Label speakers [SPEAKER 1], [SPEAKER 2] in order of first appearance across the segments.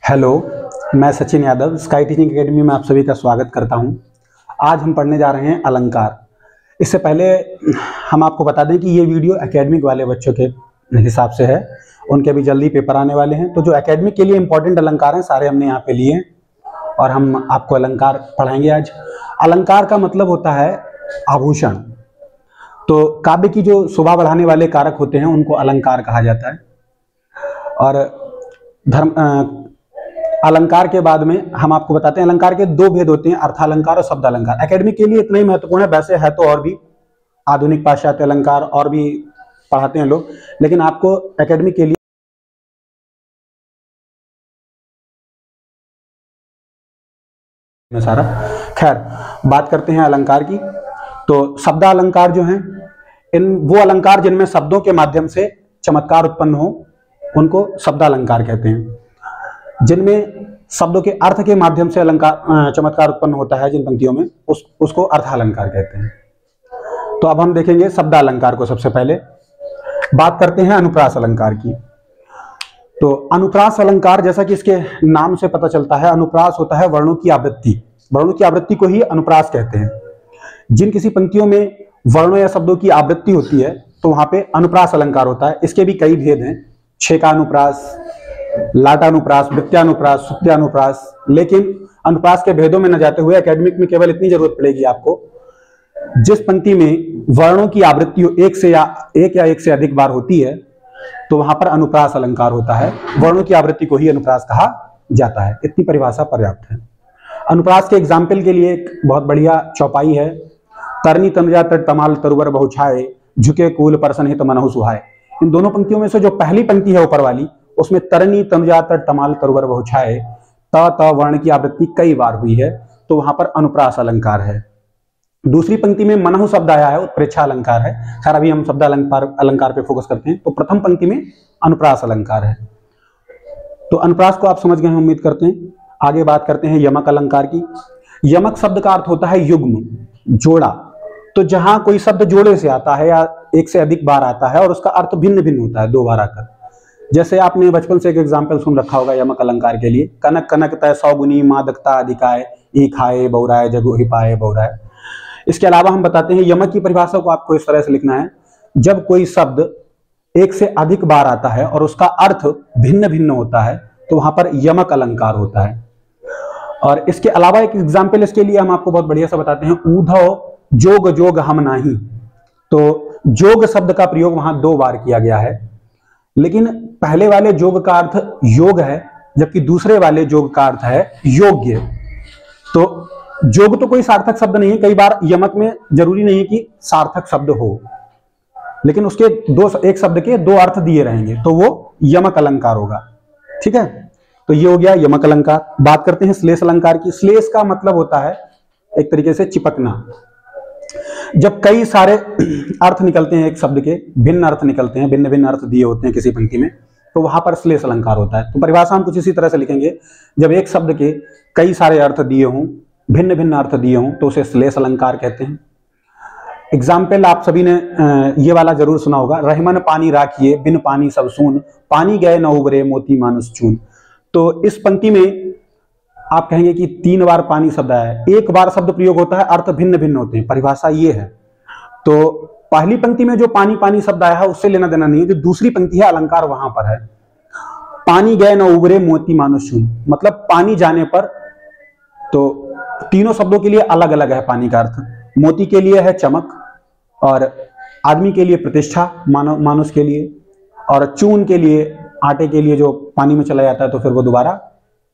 [SPEAKER 1] Hello, मैं Sachin Yadav sky teaching academy में आप सभी का स्वागत करता हूं। आज हम पढ़ने जा रहे हैं अलंकार। इससे पहले हम आपको बता दें कि ये वीडियो एकेडमिक वाले बच्चों के हिसाब से है, उनके भी जल्दी पेपर आने वाले हैं। तो जो एकेडमिक के लिए इंपॉर्टेंट अलंकार हैं सारे हमने यहाँ पे लिए हैं और हम आपको अलंकार पढ़ाएंगे आज। अलंकार का मतलब होता है आभूषण। तो काव्य की जो शोभा बढ़ाने वाले कारक होते हैं उनको अलंकार कहा जाता है। और अलंकार के बाद में हम आपको बताते हैं अलंकार के दो भेद होते हैं, अर्थालंकार और शब्दालंकार। एकेडमिक के लिए इतना ही महत्वपूर्ण है, वैसे है तो और भी आधुनिक पाश्चात्य अलंकार और भी पढ़ाते हैं लोग, लेकिन आपको एकेडमिक के लिए में सारा। खैर, बात करते हैं अलंकार की। तो शब्दालंकार जो हैं, इन वो अलंकार जिनमें शब्दों के माध्यम से चमत्कार उत्पन्न हो उनको शब्दालंकार कहते हैं। जिनमें शब्दों के अर्थ के माध्यम से अलंकार चमत्कार उत्पन्न होता है जिन पंक्तियों में, उसको अर्थालंकार कहते हैं। तो अब हम देखेंगे शब्दालंकार को। सबसे पहले बात करते हैं अनुप्रास अलंकार की। तो अनुप्रास अलंकार, जैसा कि इसके नाम से पता चलता है, अनुप्रास होता है वर्णों की आवृत्ति। वर्णों की आवृत्ति को ही अनुप्रास कहते हैं। जिन किसी पंक्तियों में वर्णों या शब्दों की आवृत्ति होती है तो वहां पे अनुप्रास अलंकार होता है। इसके भी कई भेद हैं, छेकानुप्रास, लाटानुप्रास, वृत्त्यानुप्रास, सुत्यानुप्रास। लेकिन अनुप्रास के भेदों में न जाते हुए एकेडमिक में केवल इतनी जरूरत पड़ेगी आपको, जिस पंक्ति में वर्णों की आवृत्ति एक या एक से अधिक बार होती है तो वहां पर अनुप्रास अलंकार होता है। वर्णों की आवृत्ति को ही अनुप्रास कहा जाता है। इतनी परिभाषा पर्याप्त है। अनुप्रास के एग्जाम्पल के लिए एक बहुत बढ़िया चौपाई है, तरनी तनुजा तट तमाल तरुवर बहुछाए, झुके कूल परसन हित मनहु सुहाए। इन दोनों पंक्तियों में से जो पहली पंक्ति है ऊपर वाली, उसमें तरनी तनुजा तट तमाल तरुवर बहुछाए त वर्ण की आवृत्ति कई बार हुई है, तो वहां पर अनुप्रास अलंकार है। दूसरी पंक्ति में मनहु शब्द आया है, उत्प्रेक्षा अलंकार है। खैर, अभी हम शब्द अलंकार पे फोकस करते हैं। तो प्रथम पंक्ति में अनुप्रास अलंकार है। तो अनुप्रास को आप समझ गए हैं, उम्मीद करते हैं। आगे बात करते हैं यमक अलंकार की। यमक शब्द का अर्थ होता है युग्म, जोड़ा। तो जहां कोई शब्द जोड़े से आता है या एक से अधिक बार आता है और उसका अर्थ भिन्न भिन्न होता है दो बार आकर। जैसे आपने बचपन से एक एग्जाम्पल सुन रखा होगा यमक अलंकार के लिए, कनक कनक तय सौगुनी मादकता अधिकाय, ई खाए बहुराय जगो ही पाए बहुराय। इसके अलावा हम बताते हैं यमक की परिभाषा को आपको इस तरह से लिखना है, जब कोई शब्द एक से अधिक बार आता है और उसका अर्थ भिन्न भिन्न होता है तो वहां पर यमक अलंकार होता है। और इसके अलावा एक एग्जाम्पल इसके लिए हम आपको बहुत बढ़िया सा बताते हैं, ऊधव जोग जोग हम नाही। तो जोग शब्द का प्रयोग वहां दो बार किया गया है, लेकिन पहले वाले जोग का अर्थ योग है जबकि दूसरे वाले जोग का अर्थ है योग्य। तो जोग तो कोई सार्थक शब्द नहीं है। कई बार यमक में जरूरी नहीं कि सार्थक शब्द हो, लेकिन उसके एक शब्द के दो अर्थ दिए रहेंगे तो वो यमक अलंकार होगा। ठीक है, तो ये हो गया यमक अलंकार। बात करते हैं श्लेष अलंकार की। श्लेष का मतलब होता है एक तरीके से चिपकना। जब कई सारे अर्थ निकलते हैं एक शब्द के, भिन्न अर्थ निकलते हैं, भिन्न भिन्न अर्थ दिए होते हैं किसी पंक्ति में, तो वहां पर श्लेष अलंकार होता है। तो परिभाषा हम कुछ इसी तरह से लिखेंगे, जब एक शब्द के कई सारे अर्थ दिए हों, भिन्न भिन्न अर्थ दिए हों, तो उसे श्लेष अलंकार कहते हैं। एग्जाम्पल आप सभी ने ये वाला जरूर सुना होगा, रहमन पानी राखिए बिन पानी सब सून, पानी गए न उबरे मोती मानुस चून। तो इस पंक्ति में आप कहेंगे कि 3 बार पानी शब्द आया है, एक बार शब्द प्रयोग होता है, अर्थ भिन्न भिन्न होते हैं। परिभाषा ये है। तो पहली पंक्ति में जो पानी पानी शब्द आया है उससे लेना देना नहीं है, जो दूसरी पंक्ति है अलंकार वहां पर है। पानी गए न उबरे मोती मानुस चून, मतलब पानी जाने पर, तो तीनों शब्दों के लिए अलग अलग है पानी का अर्थ। मोती के लिए है चमक, और आदमी के लिए प्रतिष्ठा, मानुस के लिए, और चून के लिए, आटे के लिए जो पानी में चला जाता है तो फिर वो दोबारा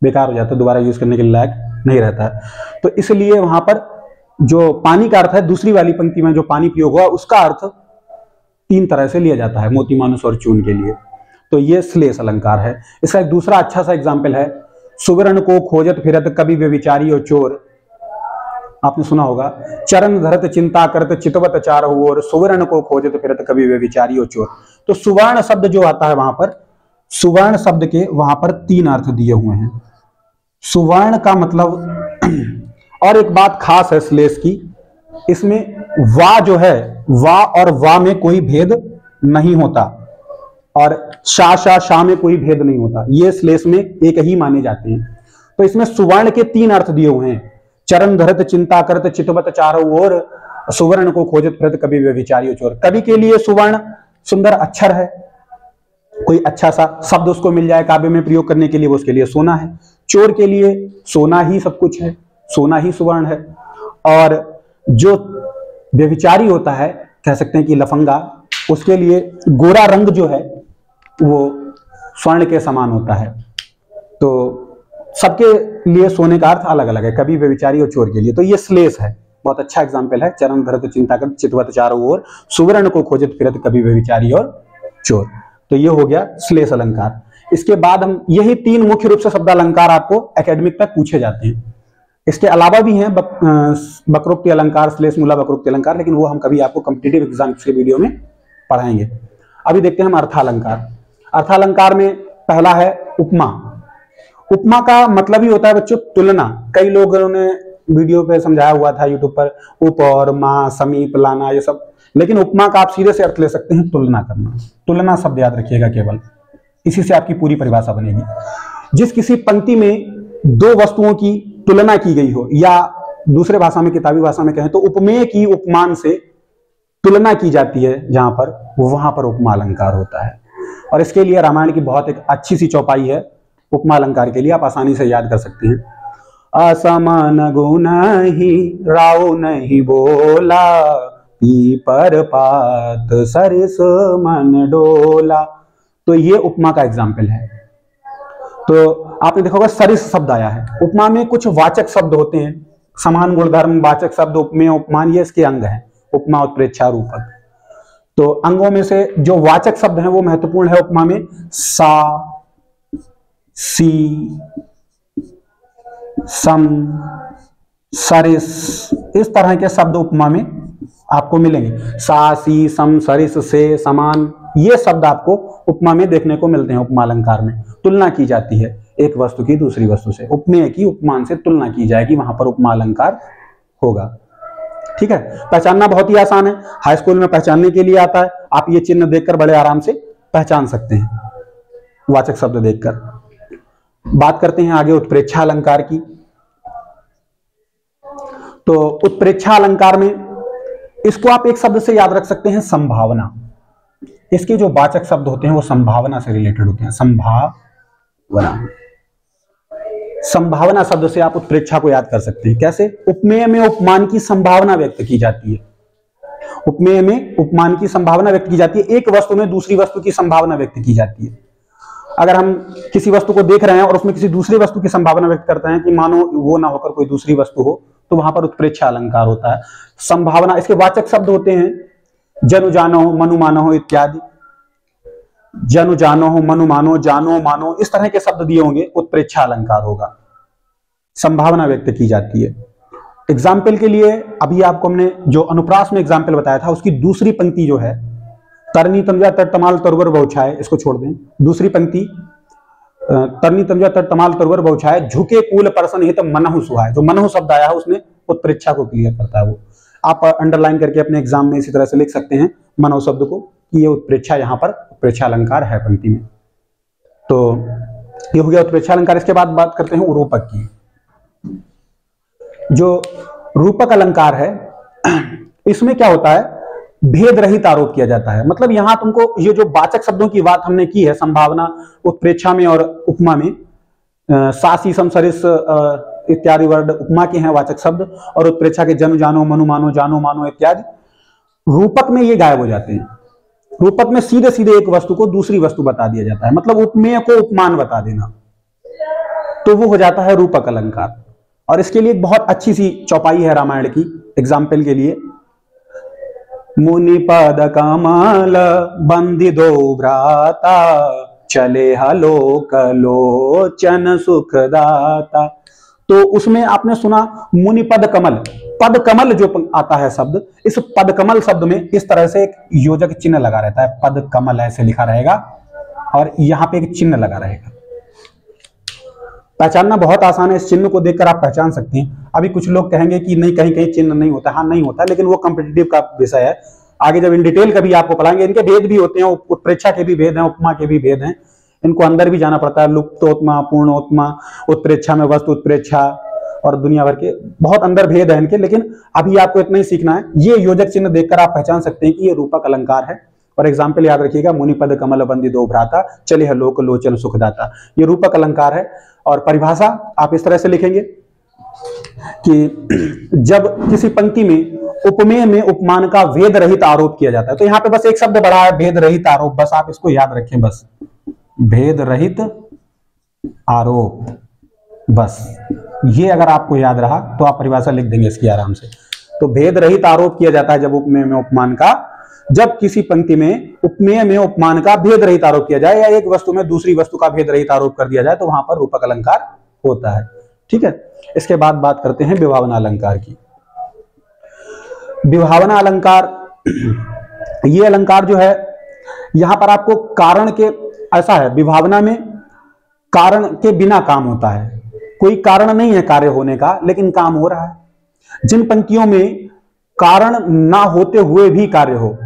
[SPEAKER 1] बेकार हो जाता है, दोबारा यूज करने के लायक नहीं रहता है। तो इसलिए वहां पर जो पानी का अर्थ है, दूसरी वाली पंक्ति में जो पानी प्रयोग हुआ उसका अर्थ 3 तरह से लिया जाता है, मोती मानुस और चून के लिए। तो ये श्लेष अलंकार है। इसका एक दूसरा अच्छा सा एग्जाम्पल है, सुवर्ण को खोजत फिरत कवि व्यभिचारी और चोर। आपने सुना होगा, चरण धरत चिंता करत चितवत चारहु ओर, सुवर्ण को खोजत फिरत कवि व्यभिचारी और चोर। तो सुवर्ण शब्द जो आता है वहां पर, सुवर्ण शब्द के वहां पर 3 अर्थ दिए हुए हैं। सुवर्ण का मतलब, और एक बात खास है श्लेष की, इसमें वा जो है, वा और वा में कोई भेद नहीं होता। और शा में कोई भेद नहीं होता, ये श्लेष में एक ही माने जाते हैं। तो इसमें सुवर्ण के 3 अर्थ दिए हुए हैं, चरण धरत चिंता करत चितवत चारों ओर, सुवर्ण को खोजत फिरत कवि व्यभिचारी चोर। कवि के लिए सुवर्ण सुंदर अक्षर है, कोई अच्छा सा शब्द उसको मिल जाए काव्य में प्रयोग करने के लिए, वो उसके लिए सोना है। चोर के लिए सोना ही सब कुछ है, सोना ही सुवर्ण है। और जो व्यभिचारी होता है, कह सकते हैं कि लफंगा, उसके लिए गोरा रंग जो है वो स्वर्ण के समान होता है। तो सबके लिए सोने का अर्थ अलग अलग है, कवि व्यभिचारी और चोर के लिए। तो ये श्लेष है, बहुत अच्छा एग्जाम्पल है। चरण धरत चिंता कर चितवत चारों ओर, सुवर्ण को खोजत फिरत कवि व्यभिचारी और चोर। तो ये हो गया श्लेष अलंकार। इसके बाद हम यही 3 मुख्य रूप से शब्द अलंकार आपको एकेडमिक तक पूछे जाते हैं। इसके अलावा भी हैं वक्रोक्ति अलंकार, श्लेष मूला वक्रोक्ति अलंकार, लेकिन वो हम कभी आपको कॉम्पिटिटिव एग्जाम के वीडियो में पढ़ाएंगे। अभी देखते हैं हम अर्थालंकार। अर्थालंकार में पहला है उपमा। उपमा का मतलब ही होता है बच्चों तुलना। कई लोगों ने वीडियो पे समझाया हुआ था यूट्यूब पर, उप और मा, समीप, लाना, ये सब, लेकिन उपमा का आप सीधे से अर्थ ले सकते हैं तुलना करना। तुलना शब्द याद रखिएगा केवल, इसी से आपकी पूरी परिभाषा बनेगी। जिस किसी पंक्ति में 2 वस्तुओं की तुलना की गई हो, या दूसरे भाषा में, किताबी भाषा में कहें तो उपमेय की उपमान से तुलना की जाती है, जहां पर वहां पर उपमा अलंकार होता है। और इसके लिए रामायण की बहुत एक अच्छी सी चौपाई है उपमा अलंकार के लिए, आप आसानी से याद कर सकते हैं। असमान गुण ही राव नहीं बोला, पीपर पात सरिस मन डोला। तो ये उपमा का एग्जाम्पल है। तो आपने देखा होगा सरिस शब्द आया है। उपमा में कुछ वाचक शब्द होते हैं, समान गुणधर्म, वाचक शब्द, उपमेय, उपमान, ये इसके अंग हैं। उपमा, उत्प्रेक्षा, रूपक। तो अंगों में से जो वाचक शब्द हैं वो महत्वपूर्ण है उपमा में। सा, सी, सम, सरिस, इस तरह के शब्द उपमा में आपको मिलेंगे। सा, सी, सम, सरिस, से, समान, ये शब्द आपको उपमा में देखने को मिलते हैं। उपमा अलंकार में तुलना की जाती है एक वस्तु की दूसरी वस्तु से, उपमेय की उपमान से तुलना की जाएगी, वहां पर उपमा अलंकार होगा। ठीक है, पहचानना बहुत ही आसान है, हाई स्कूल में पहचानने के लिए आता है। आप ये चिन्ह देखकर बड़े आराम से पहचान सकते हैं, वाचक शब्द देखकर। बात करते हैं आगे उत्प्रेक्षा अलंकार की। तो उत्प्रेक्षा अलंकार में इसको आप एक शब्द से याद रख सकते हैं, संभावना। इसके जो वाचक शब्द होते हैं वो संभावना से रिलेटेड होते हैं। संभावना, संभावना शब्द से आप उत्प्रेक्षा को याद कर सकते हैं। कैसे? उपमेय में उपमान की संभावना व्यक्त की जाती है। उपमेय में उपमान की संभावना व्यक्त की जाती है, एक वस्तु में दूसरी वस्तु की संभावना व्यक्त की जाती है। अगर हम किसी वस्तु को देख रहे हैं और उसमें किसी दूसरी वस्तु की संभावना व्यक्त करते हैं कि मानो वो ना होकर कोई दूसरी वस्तु हो, तो वहां पर उत्प्रेक्षा अलंकार होता है। संभावना, इसके वाचक शब्द होते हैं जनु जानो, मनु मानो इत्यादि। जनु जानो, मनु मानो, जानो मानो, इस तरह के शब्द दिए होंगे, उत्प्रेक्षा अलंकार होगा। संभावना व्यक्त की जाती है। एग्जाम्पल के लिए अभी आपको हमने जो अनुप्रास में एग्जाम्पल बताया था, उसकी दूसरी पंक्ति जो है, तरनी तंजा तर तमाल तरवर बहुछाए, इसको छोड़ दें। दूसरी पंक्ति, तरनी तंजा तर तमाल तरवर बहुछाए, झुके कूल परसन हित मनहु सुहाए। जो मनहु शब्द आया है उसमें उत्प्रेक्षा को क्लियर करता है। वो आप अंडरलाइन करके अपने एग्जाम में इसी तरह से लिख सकते हैं मनहु शब्द को, कि ये उत्प्रेक्षा, यहाँ पर उत्प्रेक्षा अलंकार है पंक्ति में। तो ये हो गया उत्प्रेक्षा अलंकार। इसके बाद बात करते हैं रूपक की। जो रूपक अलंकार है, इसमें क्या होता है, भेद रहित आरोप किया जाता है। मतलब यहां तुमको ये जो वाचक शब्दों की बात हमने की है, संभावना, उत्प्रेक्षा में और उपमा में, सासी, सम, सरिस इत्यादि वर्ड उपमा के हैं वाचक शब्द, और उत्प्रेक्षा के जनु जानो, मनु मानो, जानो मानो इत्यादि। रूपक में ये गायब हो जाते हैं। रूपक में सीधे सीधे एक वस्तु को दूसरी वस्तु बता दिया जाता है, मतलब उपमेय को उपमान बता देना, तो वो हो जाता है रूपक अलंकार। और इसके लिए एक बहुत अच्छी सी चौपाई है रामायण की, एग्जाम्पल के लिए। मुनि पद कमल बंदी दो भ्राता, चले हलोक लोचन सुखदाता। तो उसमें आपने सुना मुनि पद कमल, पद कमल जो आता है शब्द, इस पद कमल शब्द में इस तरह से एक योजक चिन्ह लगा रहता है, पद कमल ऐसे लिखा रहेगा, और यहां पे एक चिन्ह लगा रहेगा। पहचानना बहुत आसान है, इस चिन्ह को देखकर आप पहचान सकते हैं। अभी कुछ लोग कहेंगे कि नहीं, कहीं कहीं चिन्ह नहीं होता। हाँ, नहीं होता, लेकिन वो कॉम्पिटिटिव का विषय है, आगे जब इन डिटेल कभी आपको पढ़ाएंगे। इनके भेद भी होते हैं, उत्प्रेक्षा के भी भेद हैं, उपमा के भी भेद हैं, इनको अंदर भी जाना पड़ता है। लुप्तोत्मा, पूर्णोत्मा, उत्प्रेक्षा में वस्तु उत्प्रेक्षा और दुनिया भर के बहुत अंदर भेद है इनके, लेकिन अभी आपको इतना ही सीखना है। ये योजक चिन्ह देखकर आप पहचान सकते हैं कि ये रूपक अलंकार है। और एग्जाम्पल याद रखिएगा, मुनिपद कमल बंदिदो भ्राता, चले लोक लोचन सुखदाता, ये रूपक अलंकार है। और परिभाषा आप इस तरह से लिखेंगे कि जब किसी पंक्ति में उपमेय में उपमान का भेद रहित आरोप किया जाता है, तो यहां पे बस एक शब्द बढ़ा है, भेद रहित आरोप, बस आप इसको याद रखें, बस भेद रहित आरोप, बस ये अगर आपको याद रहा तो आप परिभाषा लिख देंगे इसकी आराम से। तो भेद रहित आरोप किया जाता है जब उपमेय में उपमान का, जब किसी पंक्ति में उपमेय में उपमान का भेद रहित आरोप किया जाए या एक वस्तु में दूसरी वस्तु का भेद रहित आरोप कर दिया जाए, तो वहां पर रूपक अलंकार होता है। ठीक है, इसके बाद बात करते हैं विभावना अलंकार की। विभावना अलंकार, ये अलंकार जो है यहां पर आपको कारण के, ऐसा है विभावना में कारण के बिना काम होता है, कोई कारण नहीं है कार्य होने का, लेकिन काम हो रहा है। जिन पंक्तियों में कारण ना होते हुए भी कार्य हो,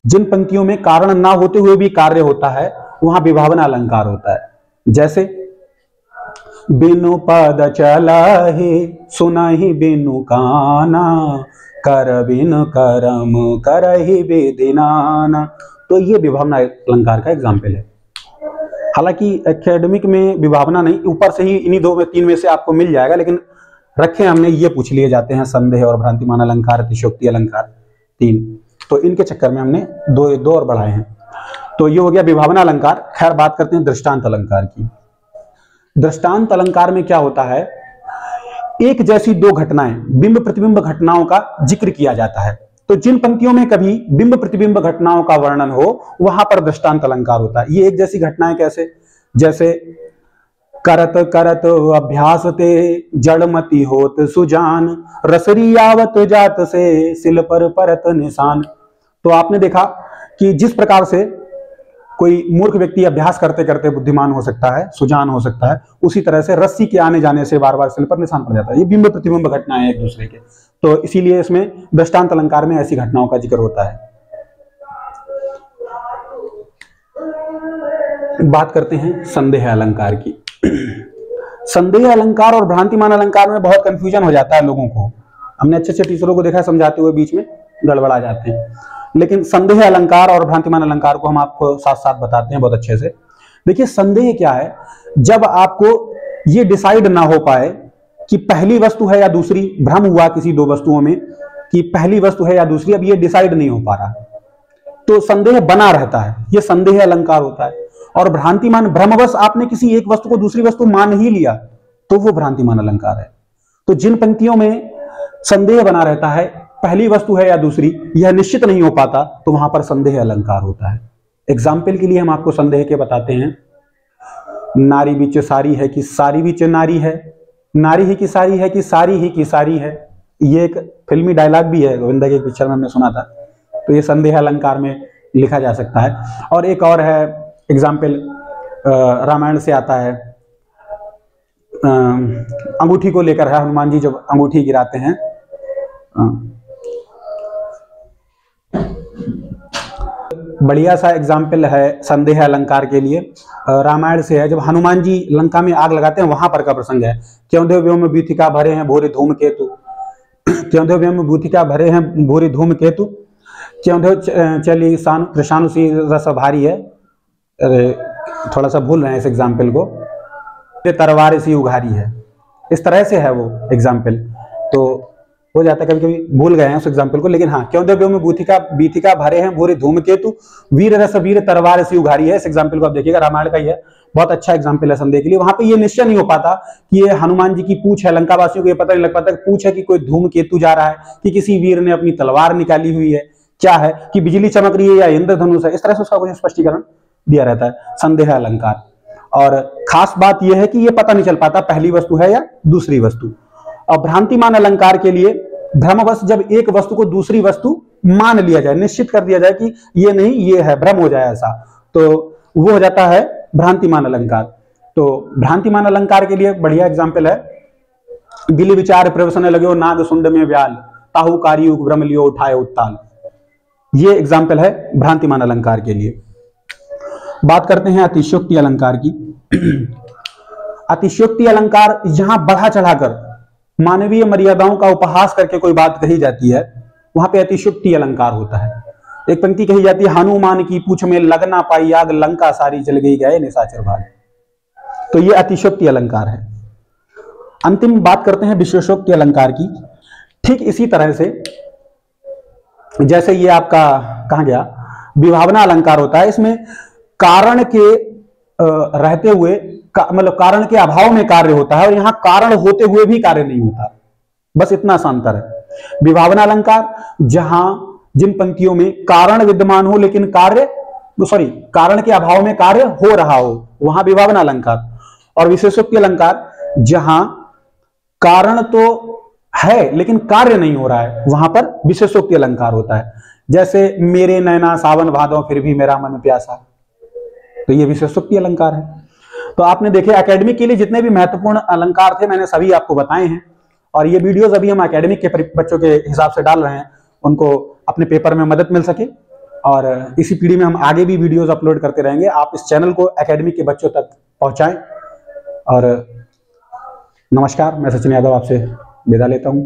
[SPEAKER 1] जिन पंक्तियों में कारण ना होते हुए भी कार्य होता है, वहां विभावना अलंकार होता है। जैसे बिनु पद चलहि सुनहि बिनु काना, कर बिनु करम करहि विधि नाना, तो ये विभावना अलंकार का एग्जाम्पल है। हालांकि एकेडमिक में विभावना नहीं, ऊपर से ही इन्हीं दो में तीन में से आपको मिल जाएगा, लेकिन रखे हमने ये पूछ लिए जाते हैं संदेह और भ्रांतिमान अलंकार, अतिशयोक्ति अलंकार, तीन, तो इनके चक्कर में हमने दो और बढ़ाए हैं। तो ये हो गया विभावना अलंकार। खैर बात करते हैं दृष्टांत अलंकार की। दृष्टांत अलंकार में क्या होता है, एक जैसी दो घटनाएं, बिंब प्रतिबिंब घटनाओं का जिक्र किया जाता है। तो जिन पंक्तियों में कभी बिंब प्रतिबिंब घटनाओं का वर्णन हो, वहां पर दृष्टांत अलंकार होता है। ये एक जैसी घटनाएं कैसे, जैसे करत करत अभ्यास ते जड़मति होत सुजान, रसरी आवत जात से सिल पर परत निशान। तो आपने देखा कि जिस प्रकार से कोई मूर्ख व्यक्ति अभ्यास करते करते बुद्धिमान हो सकता है, सुजान हो सकता है, उसी तरह से रस्सी के आने जाने से बार बार सिल पर निशान पड़ जाता है। ये बिंब प्रतिबिंब घटनाएं हैं एक दूसरे के, तो इसीलिए इसमें दृष्टांत अलंकार में ऐसी घटनाओं का जिक्र होता है। बात करते हैं संदेह अलंकार की। संदेह अलंकार और भ्रांतिमान अलंकार में बहुत कंफ्यूजन हो जाता है लोगों को। हमने अच्छे अच्छे टीचरों को देखा है समझाते हुए बीच में गड़बड़ा जाते हैं, लेकिन संदेह अलंकार और भ्रांतिमान अलंकार को हम आपको साथ साथ बताते हैं बहुत अच्छे से। देखिए संदेह क्या है, जब आपको ये डिसाइड ना हो पाए कि पहली वस्तु है या दूसरी, भ्रम हुआ किसी दो वस्तुओं में कि पहली वस्तु है या दूसरी, अब ये डिसाइड नहीं हो पा रहा, तो संदेह बना रहता है, ये संदेह अलंकार होता है। और भ्रांतिमान, भ्रमवश आपने किसी एक वस्तु को दूसरी वस्तु मान ही लिया, तो वो भ्रांतिमान अलंकार है। तो जिन पंक्तियों में संदेह बना रहता है पहली वस्तु है या दूसरी, यह निश्चित नहीं हो पाता, तो वहां पर संदेह अलंकार होता है। एग्जाम्पल के लिए हम आपको संदेह के बताते हैं, नारी बीच सारी है कि सारी बीच नारी है, नारी ही की सारी है कि सारी ही की सारी है। ये एक फिल्मी डायलॉग भी है, गोविंदा की पिक्चर में हमने सुना था। तो ये संदेह अलंकार में लिखा जा सकता है। और एक और है एग्जाम्पल, रामायण से आता है, अंगूठी को लेकर है, हनुमान जी जब अंगूठी गिराते हैं, बढ़िया सा एग्जाम्पल है संदेह अलंकार के लिए, रामायण से है। जब हनुमान जी लंका में आग लगाते हैं, वहां पर का प्रसंग है, क्यों देव व्योम बीथिका भरे हैं भूरि धूमकेतु, क्यों देव व्योम बीथिका भरे हैं भूरि धूमकेतु, क्यों देव चली कृषाणु सी रस भारी है। अरे थोड़ा सा भूल रहे हैं इस एग्जाम्पल को, तरवार सी उघारी है, इस तरह से है वो एग्जाम्पल। तो हो जाता है, कभी कभी भूल गए हैं उस एग्जाम्पल को, लेकिन हाँ, क्यों देव में बीथिका भरे हैं भूरि धूमकेतु, वीर रस वीर तरवार सी उघारी है। इस एग्जाम्पल को आप देखिएगा, रामायण का ही है, बहुत अच्छा एग्जाम्पल है संदेह के लिए। वहां पे ये निश्चय नहीं हो पाता कि ये हनुमान जी की पूछ है, लंका वासियों को ये पता नहीं लग पाता पूछ है कि कोई धूमकेतु जा रहा है, कि किसी वीर ने अपनी तलवार निकाली हुई है, क्या है कि बिजली चमक रही है या इंद्रधनुष है। इस तरह से उसका कुछ स्पष्टीकरण दिया रहता है संदेह अलंकार। और खास बात यह है कि यह पता नहीं चल पाता पहली वस्तु है या दूसरी वस्तु। और भ्रांतिमान अलंकार के लिए भ्रमवश जब एक वस्तु को दूसरी वस्तु मान लिया जाए, निश्चित कर दिया जाए कि ये नहीं ये है, भ्रम हो जाए ऐसा, तो वो हो जाता है भ्रांतिमान अलंकार। तो भ्रांतिमान अलंकार के लिए बढ़िया एग्जाम्पल है, बिली विचार प्रवसन लगे नाग सुंड में व्याल, ताहु कारी भ्रम लियो उठाए उत्ताल। ये एग्जाम्पल है भ्रांतिमान अलंकार के लिए। बात करते हैं अतिशयोक्ति अलंकार की। अतिशयोक्ति अलंकार, यहां बढ़ा चढ़ाकर मानवीय मर्यादाओं का उपहास करके कोई बात कही जाती है, वहां पे अतिशयोक्ति अलंकार होता है। एक पंक्ति कही जाती है, हनुमान की पूंछ में लग ना पाई आग, लंका सारी जल गई गए निशाचर भाग। तो ये अतिशयोक्ति अलंकार है। अंतिम बात करते हैं विशेषोक्ति अलंकार की। ठीक इसी तरह से जैसे ये आपका कहा गया विभावना अलंकार होता है, इसमें कारण के रहते हुए मतलब कारण के अभाव में कार्य होता है, और यहां कारण होते हुए भी कार्य नहीं होता। बस इतना सा अंतर है। विभावना अलंकार जहां जिन पंक्तियों में कारण विद्यमान हो लेकिन कारण के अभाव में कार्य हो रहा हो, वहां विभावना अलंकार। और विशेषोक्ति अलंकार जहां कारण तो है लेकिन कार्य नहीं हो रहा है, वहां पर विशेषोक्ति अलंकार होता है। जैसे मेरे नैना सावन भादों फिर भी मेरा मन प्यासा, तो ये विशेषोक्ति अलंकार है। तो आपने देखे एकेडमिक के लिए जितने भी महत्वपूर्ण अलंकार थे मैंने सभी आपको बताए हैं, और ये वीडियोस अभी हम एकेडमिक के बच्चों के हिसाब से डाल रहे हैं, उनको अपने पेपर में मदद मिल सके। और इसी पीढ़ी में हम आगे भी वीडियोस अपलोड करते रहेंगे। आप इस चैनल को एकेडमिक के बच्चों तक पहुंचाएं। और नमस्कार, मैं सचिन यादव आपसे विदा लेता हूं।